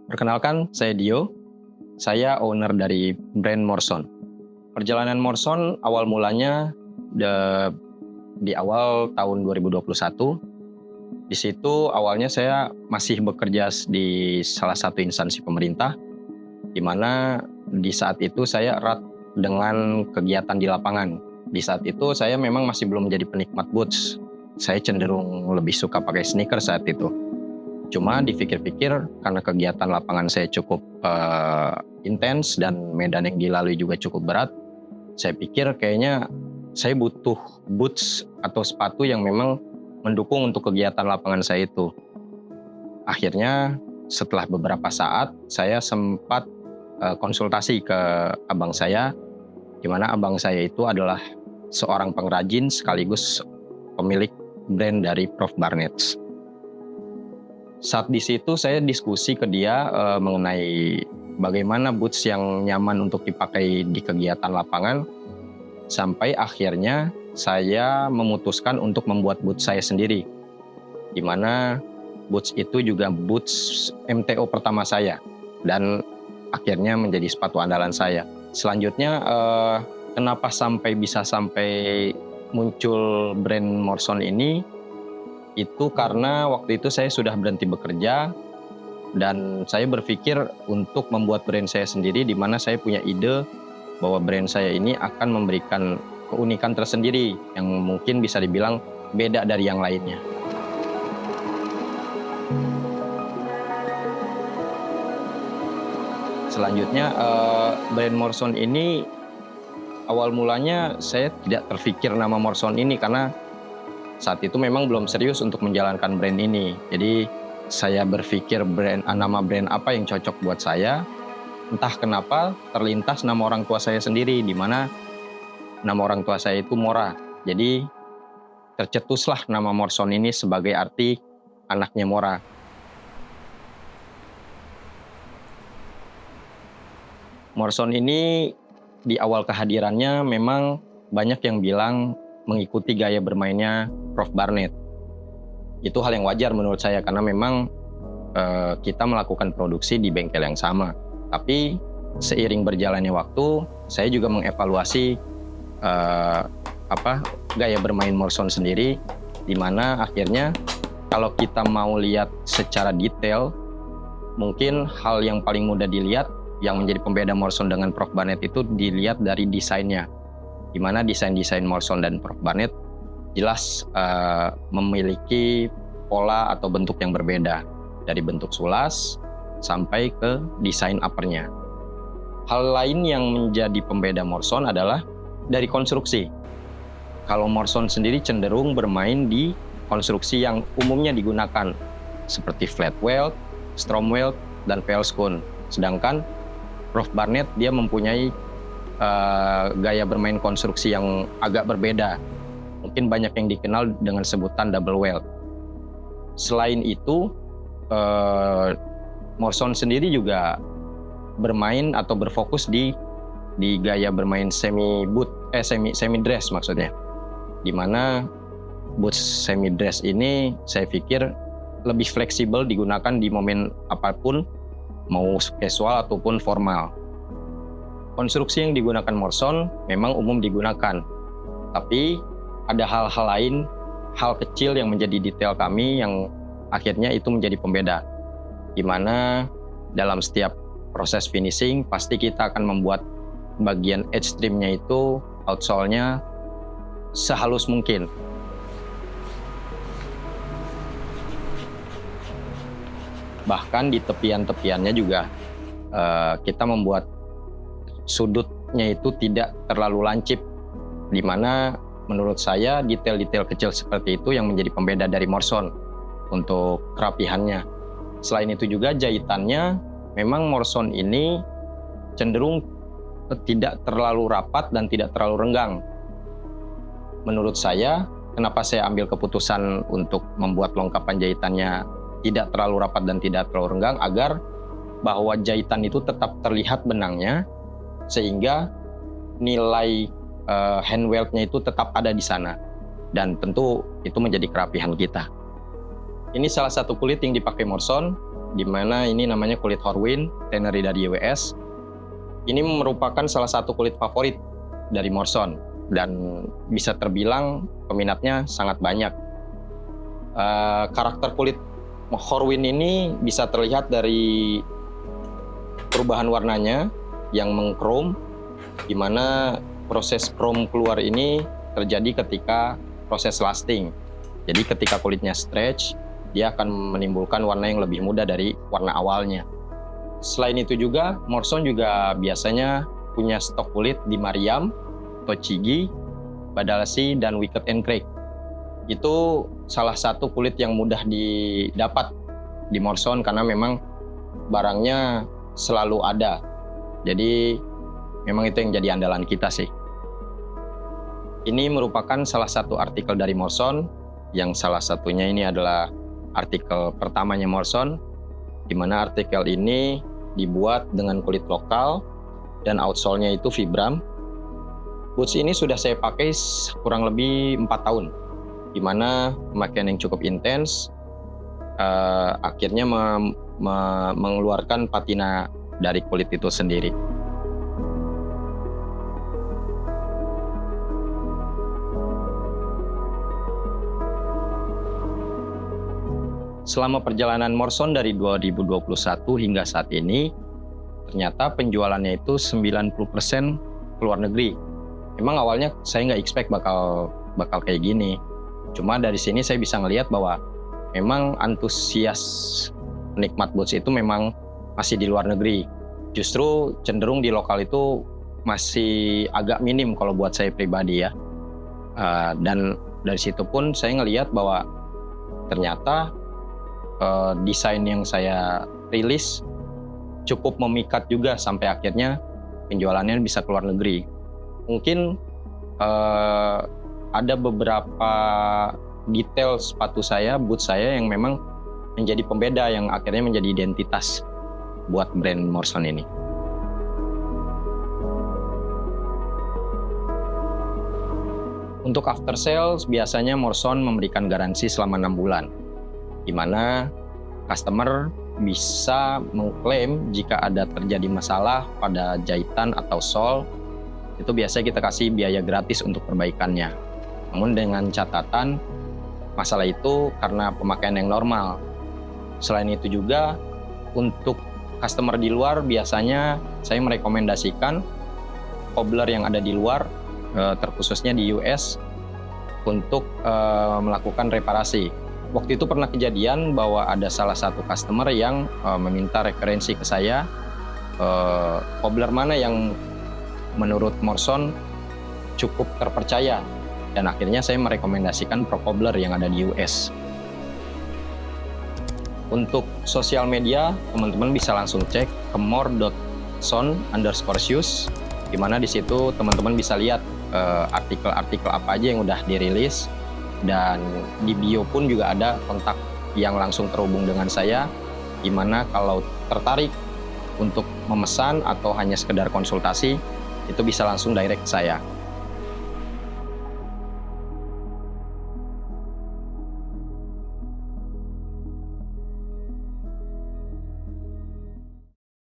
Perkenalkan, saya Dio. Saya owner dari brand Morson. Perjalanan Morson awal mulanya di awal tahun 2021. Di situ awalnya saya masih bekerja di salah satu instansi pemerintah, di mana di saat itu saya erat dengan kegiatan di lapangan. Di saat itu saya memang masih belum menjadi penikmat boots. Saya cenderung lebih suka pakai sneaker saat itu. Cuma dipikir-pikir karena kegiatan lapangan saya cukup intens dan medan yang dilalui juga cukup berat, saya pikir kayaknya saya butuh boots atau sepatu yang memang mendukung untuk kegiatan lapangan saya itu. Akhirnya setelah beberapa saat saya sempat konsultasi ke abang saya, di mana abang saya itu adalah seorang pengrajin sekaligus pemilik brand dari Prof Barnett. Saat di situ saya diskusi ke dia mengenai bagaimana boots yang nyaman untuk dipakai di kegiatan lapangan, sampai akhirnya saya memutuskan untuk membuat boots saya sendiri, di mana boots itu juga boots MTO pertama saya dan akhirnya menjadi sepatu andalan saya. Selanjutnya kenapa bisa sampai muncul brand Morson ini? Itu karena waktu itu saya sudah berhenti bekerja dan saya berpikir untuk membuat brand saya sendiri, di mana saya punya ide bahwa brand saya ini akan memberikan keunikan tersendiri yang mungkin bisa dibilang beda dari yang lainnya. Selanjutnya brand Morson ini awal mulanya saya tidak terpikir nama Morson ini karena saat itu memang belum serius untuk menjalankan brand ini. Jadi saya berpikir nama brand apa yang cocok buat saya. Entah kenapa terlintas nama orang tua saya sendiri, di mana nama orang tua saya itu Mora. Jadi tercetuslah nama Morson ini sebagai arti anaknya Mora. Morson ini di awal kehadirannya memang banyak yang bilang mengikuti gaya bermainnya Prof Barnett. Itu hal yang wajar menurut saya karena memang kita melakukan produksi di bengkel yang sama. Tapi seiring berjalannya waktu, saya juga mengevaluasi gaya bermain Morson sendiri, di mana akhirnya kalau kita mau lihat secara detail, mungkin hal yang paling mudah dilihat yang menjadi pembeda Morson dengan Prof Barnett itu dilihat dari desainnya, di mana desain-desain Morson dan Prof Barnett jelas memiliki pola atau bentuk yang berbeda, dari bentuk sulas sampai ke desain uppernya. Hal lain yang menjadi pembeda Morson adalah dari konstruksi. Kalau Morson sendiri cenderung bermain di konstruksi yang umumnya digunakan, seperti flat weld, strom weld, dan Velskun. Sedangkan Prof Barnett dia mempunyai gaya bermain konstruksi yang agak berbeda. Mungkin banyak yang dikenal dengan sebutan double weld. Selain itu, Morson sendiri juga bermain atau berfokus di gaya bermain semi dress maksudnya. Di mana boots semi dress ini saya pikir lebih fleksibel digunakan di momen apapun, mau casual ataupun formal. Konstruksi yang digunakan Morson memang umum digunakan, tapi ada hal-hal lain, hal kecil yang menjadi detail kami yang akhirnya itu menjadi pembeda. Di mana dalam setiap proses finishing pasti kita akan membuat bagian edge trimnya itu, outsole-nya sehalus mungkin. Bahkan di tepian-tepiannya juga kita membuat sudutnya itu tidak terlalu lancip, di mana menurut saya detail-detail kecil seperti itu yang menjadi pembeda dari Morson untuk kerapihannya. Selain itu juga jahitannya, memang Morson ini cenderung tidak terlalu rapat dan tidak terlalu renggang. Menurut saya, kenapa saya ambil keputusan untuk membuat longkapan jahitannya tidak terlalu rapat dan tidak terlalu renggang, agar bahwa jahitan itu tetap terlihat benangnya, sehingga nilai hand weld-nya itu tetap ada di sana, dan tentu itu menjadi kerapihan kita. Ini salah satu kulit yang dipakai Morson, di mana ini namanya kulit Horween, tannery dari US. Ini merupakan salah satu kulit favorit dari Morrison dan bisa terbilang peminatnya sangat banyak. Karakter kulit Horween ini bisa terlihat dari perubahan warnanya yang mengkrom, di mana proses krom keluar ini terjadi ketika proses lasting. Jadi ketika kulitnya stretch, dia akan menimbulkan warna yang lebih muda dari warna awalnya. Selain itu juga, Morrison juga biasanya punya stok kulit di Mariam, Tochigi, Badalasi, dan Wicked and Craig. Itu salah satu kulit yang mudah didapat di Morrison karena memang barangnya selalu ada. Jadi memang itu yang jadi andalan kita sih. Ini merupakan salah satu artikel dari Morrison, yang salah satunya ini adalah artikel pertamanya Morrison, di mana artikel ini dibuat dengan kulit lokal dan outsole-nya itu Vibram. Boots ini sudah saya pakai kurang lebih 4 tahun, di mana pemakaian yang cukup intens, akhirnya mengeluarkan patina dari kulit itu sendiri. Selama perjalanan Morrison dari 2021 hingga saat ini, ternyata penjualannya itu 90% ke luar negeri. Emang awalnya saya nggak expect bakal kayak gini. Cuma dari sini saya bisa ngelihat bahwa memang antusias penikmat boots itu memang masih di luar negeri. Justru cenderung di lokal itu masih agak minim kalau buat saya pribadi ya. Dan dari situ pun saya ngelihat bahwa ternyata desain yang saya rilis cukup memikat juga sampai akhirnya penjualannya bisa keluar negeri. Mungkin ada beberapa detail sepatu saya, boot saya yang memang menjadi pembeda yang akhirnya menjadi identitas buat brand Morrison ini. Untuk after sales biasanya Morrison memberikan garansi selama 6 bulan. Di mana customer bisa mengklaim jika ada terjadi masalah pada jahitan atau sole, itu biasanya kita kasih biaya gratis untuk perbaikannya. Namun dengan catatan, masalah itu karena pemakaian yang normal. Selain itu juga, untuk customer di luar biasanya saya merekomendasikan cobbler yang ada di luar, terkhususnya di US, untuk melakukan reparasi. Waktu itu pernah kejadian bahwa ada salah satu customer yang meminta referensi ke saya, cobbler mana yang menurut Morrison cukup terpercaya, dan akhirnya saya merekomendasikan Pro Cobbler yang ada di US. Untuk sosial media, teman-teman bisa langsung cek ke more.son_shoes, di mana di situ teman-teman bisa lihat artikel-artikel apa aja yang udah dirilis. Dan di bio pun juga ada kontak yang langsung terhubung dengan saya, di mana kalau tertarik untuk memesan atau hanya sekedar konsultasi, itu bisa langsung direct ke saya.